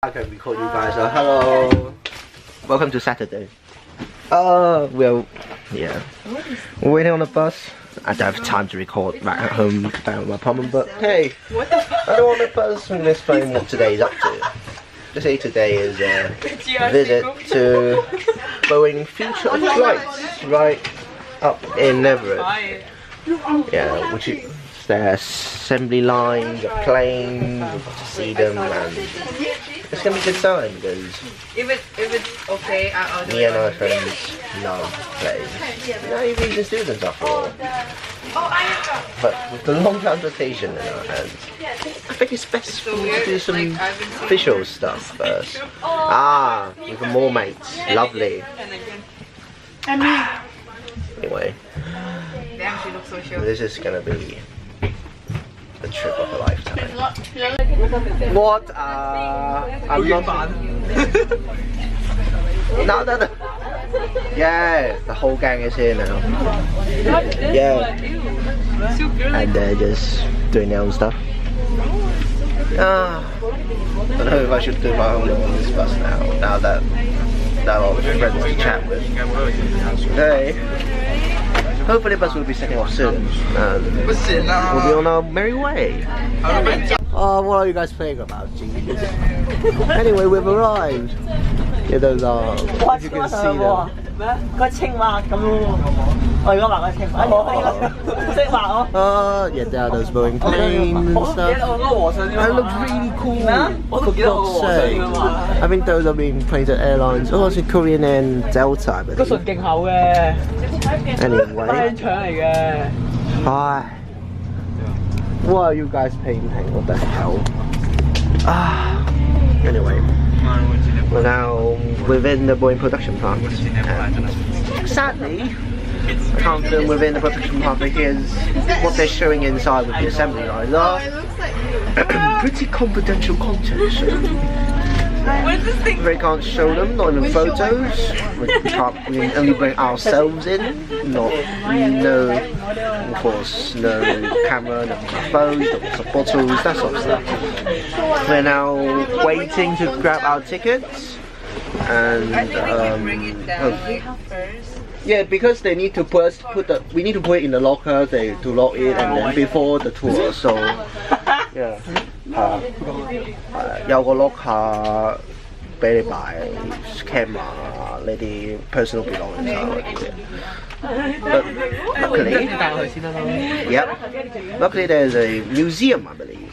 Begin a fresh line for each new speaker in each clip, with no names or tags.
I can record you guys. Hello. Welcome to Saturday. We're waiting on the bus. I don't have time to record back at home down at my apartment, but hey, I don't want the bus and explain what today's up to. Just say today is a visit to Boeing future of flights right up in Everett. Yeah, which is their assembly lines, the planes, to see them, and it's gonna be a good time because
if it's okay, I'll do
me and my friends love planes. Not even the students after all. But with the long transportation in our hands, I think it's best to do some visual stuff first. With more mates. Lovely. Anyway, this is gonna be the trip of a lifetime. What? I'm not. No. Yeah, the whole gang is here now. Yeah, and they're just doing their own stuff. I don't know if I should do my own on this bus now that there are a lot of friends to chat with. Today, hopefully the bus will be setting off soon and we'll be on our merry way. What are you guys playing about? Jeez. Anyway, we've arrived. Yeah, those are, if you can see them. Yeah, there are those Boeing planes and stuff. That looks really cool, for God's sake. I think those are being planes at airlines. Oh, it's a Korean and Delta, I believe. Anyway. Hi. What are you guys painting? What the hell? Anyway. We're now within the Boeing production plant. Sadly, I can't film within the production plant because what they're showing inside with the assembly lines are pretty confidential content. So we can't show them, not even photos. We can only bring ourselves in, no, of course, no camera, no phones, no bottles, that sort of stuff. We're now waiting to grab our tickets, and yeah, because they need to we need to put it in the locker to lock it, and then before the tour. So yeah. 有個 locker 俾你擺 camera 呢啲 personal belongings 嗰啲嘢。But luckily, luckily there's a museum, I believe,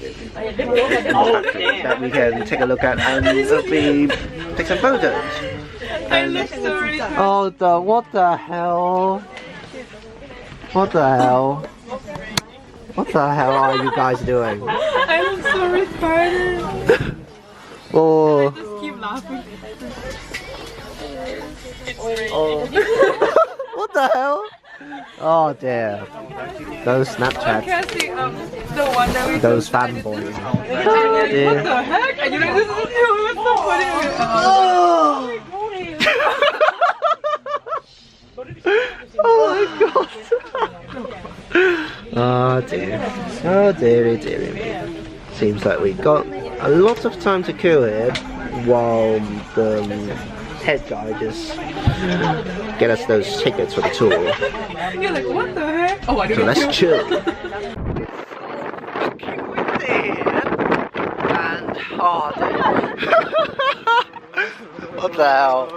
that we can take a look at and take some photos. And, what the hell? What the hell? What the hell are you guys doing?
I'm so retarded.
Oh.
I just keep laughing.
What the hell? Oh dear. Those Snapchats.
The one that we
those fanboys.
What the heck? And you know this is you. It's so funny.
Oh my god. Oh dear. Oh dearie dearie. Seems like we got a lot of time to kill here while the head guy just get us those tickets for the tour.
You're like, what the heck? Oh, I don't know.
So let's chill. Fucking windy here. And what the hell?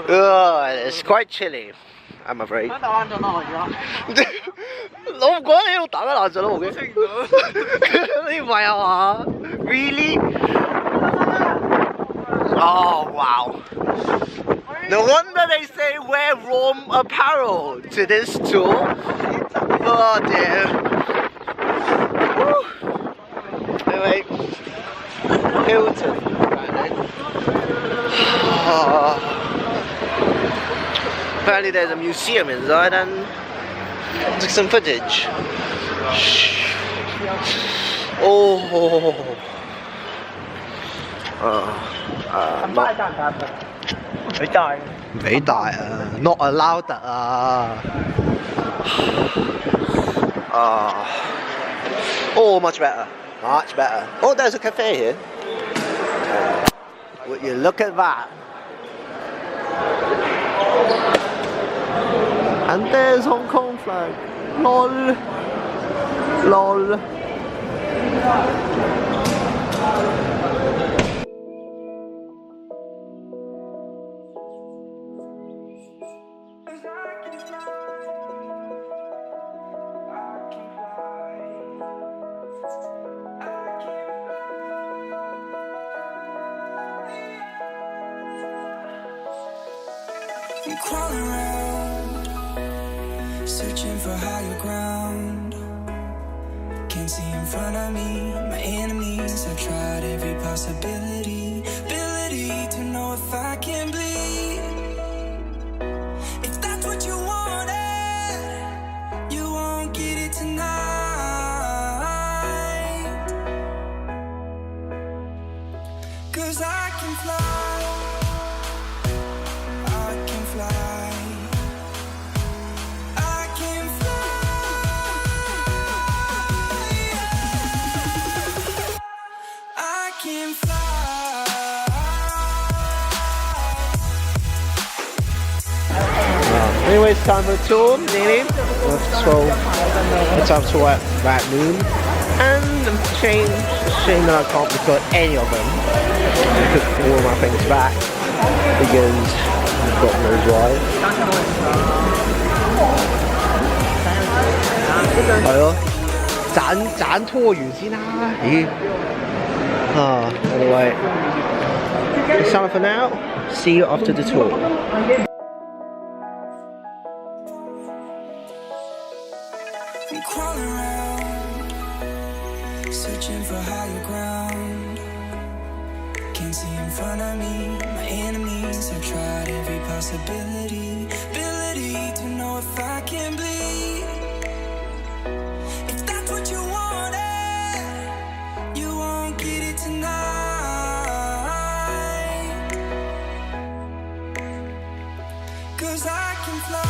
Oh, it's quite chilly, I'm afraid. 我唔覺得你喺度打緊冷震咯，我嘅。你唔係啊嘛 ？Really? Oh wow! No wonder they say wear warm apparel to this tour. Oh dear. Anyway, Hilton. Apparently there's a museum inside and take some footage. Oh. Not allowed Oh, much better. Much better. Oh, there's a cafe here. you look at that. And there's Hong Kong flag. LOL. LOL.
I'm crawling around, searching for higher ground. Can't see in front of me, my enemies. I've tried every possibility, ability to know if I can bleed. If that's what you wanted, you won't get it tonight. 'Cause I can fly.
Anyway, it's time for the tour, nearly. It's 12. It's time to work about noon. And it's a shame that I can't record any of them. I put all my things back because God knows why. Anyway, it's time for now. See you after the tour.
I'm crawling around, searching for higher ground. Can't see in front of me, my enemies. I've tried every possibility, ability to know if I can bleed. If that's what you wanted, you won't get it tonight. 'Cause I can fly.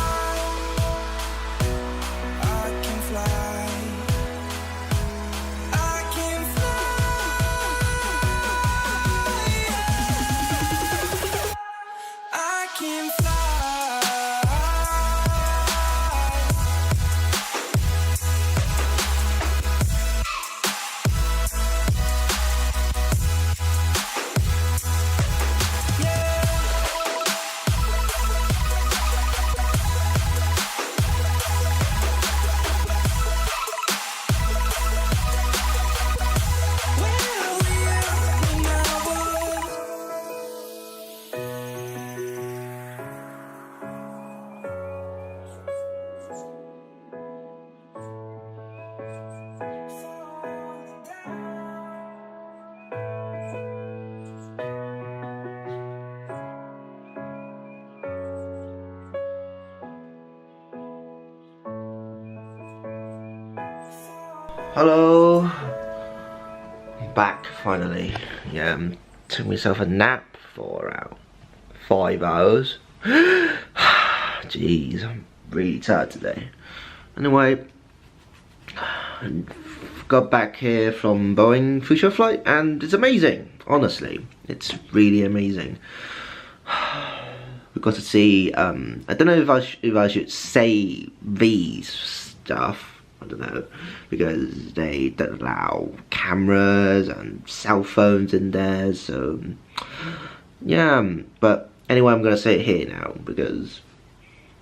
Hello, I'm back finally. Yeah, took myself a nap for about 5 hours. Jeez, I'm really tired today. Anyway, got back here from Boeing future flight and it's amazing. Honestly, it's really amazing. We got to see. I don't know if I should say these stuff. I don't know, because they don't allow cameras and cell phones in there, so yeah, but anyway, I'm gonna say it here now because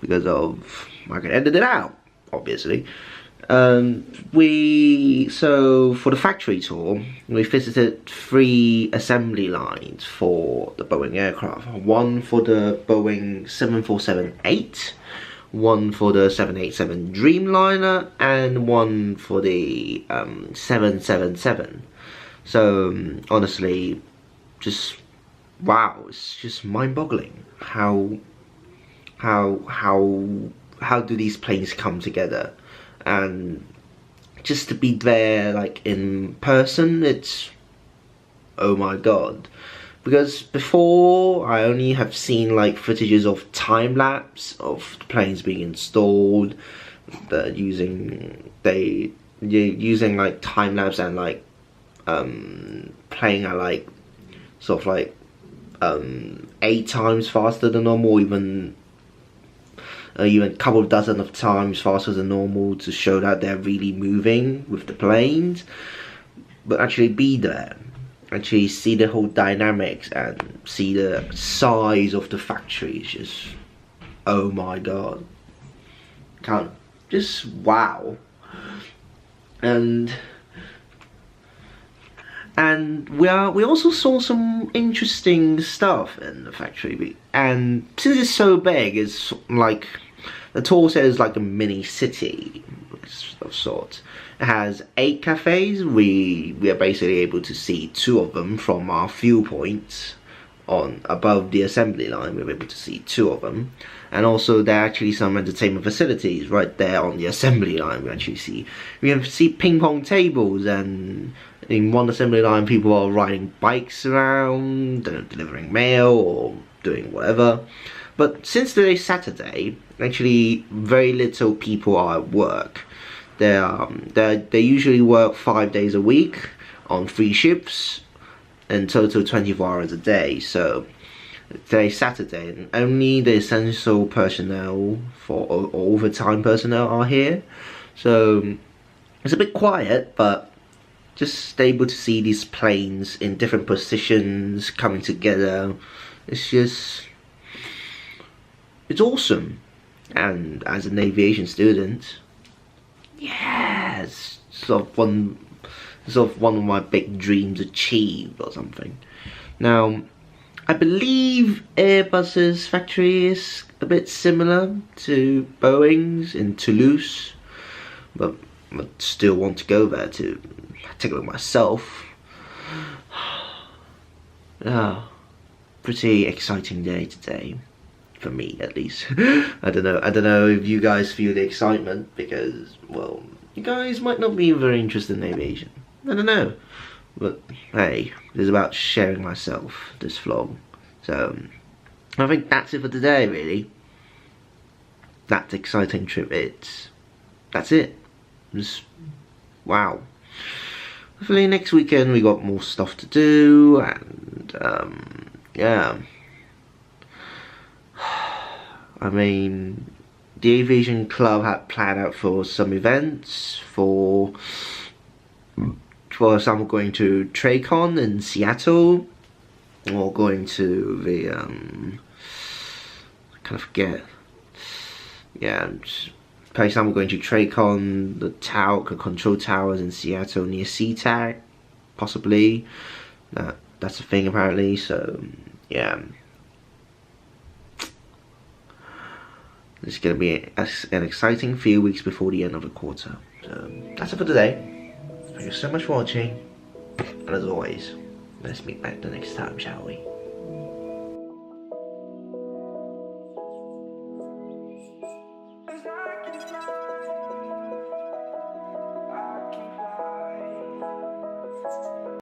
of I can edit it out, obviously. So for the factory tour, we visited 3 assembly lines for the Boeing aircraft. One for the Boeing 747-8, one for the 787 Dreamliner, and one for the 777. So honestly, just wow, it's just mind-boggling how do these planes come together, and just to be there like in person, it's oh my god. Because before, I only have seen like footages of time-lapse of the planes being installed, using like time-lapse and like playing at like sort of like 8 times faster than normal, even a couple of dozen of times faster than normal, to show that they're really moving with the planes. But actually be there, actually see the whole dynamics and see the size of the factory. It's just, oh my god, just wow. And we also saw some interesting stuff in the factory. And since it's so big, it's like the tour says, like a mini city of sorts. It has 8 cafes. We are basically able to see 2 of them from our viewpoints on above the assembly line. We're able to see 2 of them, and also there are actually some entertainment facilities right there on the assembly line. We can see ping pong tables, and in one assembly line people are riding bikes around, delivering mail or doing whatever. But since today's Saturday, actually very little people are at work. They usually work 5 days a week on 3 shifts, in total 24 hours a day. So today's Saturday, and only the essential personnel or overtime personnel are here. So it's a bit quiet, but just able to see these planes in different positions coming together. It's awesome. And as an aviation student, yeah, it's sort of one of my big dreams achieved or something. Now, I believe Airbus's factory is a bit similar to Boeing's in Toulouse, but I still want to go there to take a look myself. Pretty exciting day today, for me at least. I don't know if you guys feel the excitement, because, well, you guys might not be very interested in aviation. I don't know, but hey, it's about sharing myself, this vlog. So I think that's it for today, really. That exciting trip, that's it. Just, wow. Hopefully next weekend we got more stuff to do, and yeah. I mean, the aviation club had planned out for some events. For example, going to TradeCon in Seattle, or going to the I kind of forget. Yeah, for example, going to TradeCon, the control towers in Seattle near SeaTac, possibly. That's a thing apparently. So yeah, it's gonna be an exciting few weeks before the end of the quarter. So that's it for today. Thank you so much for watching, and as always, let's meet back the next time, shall we?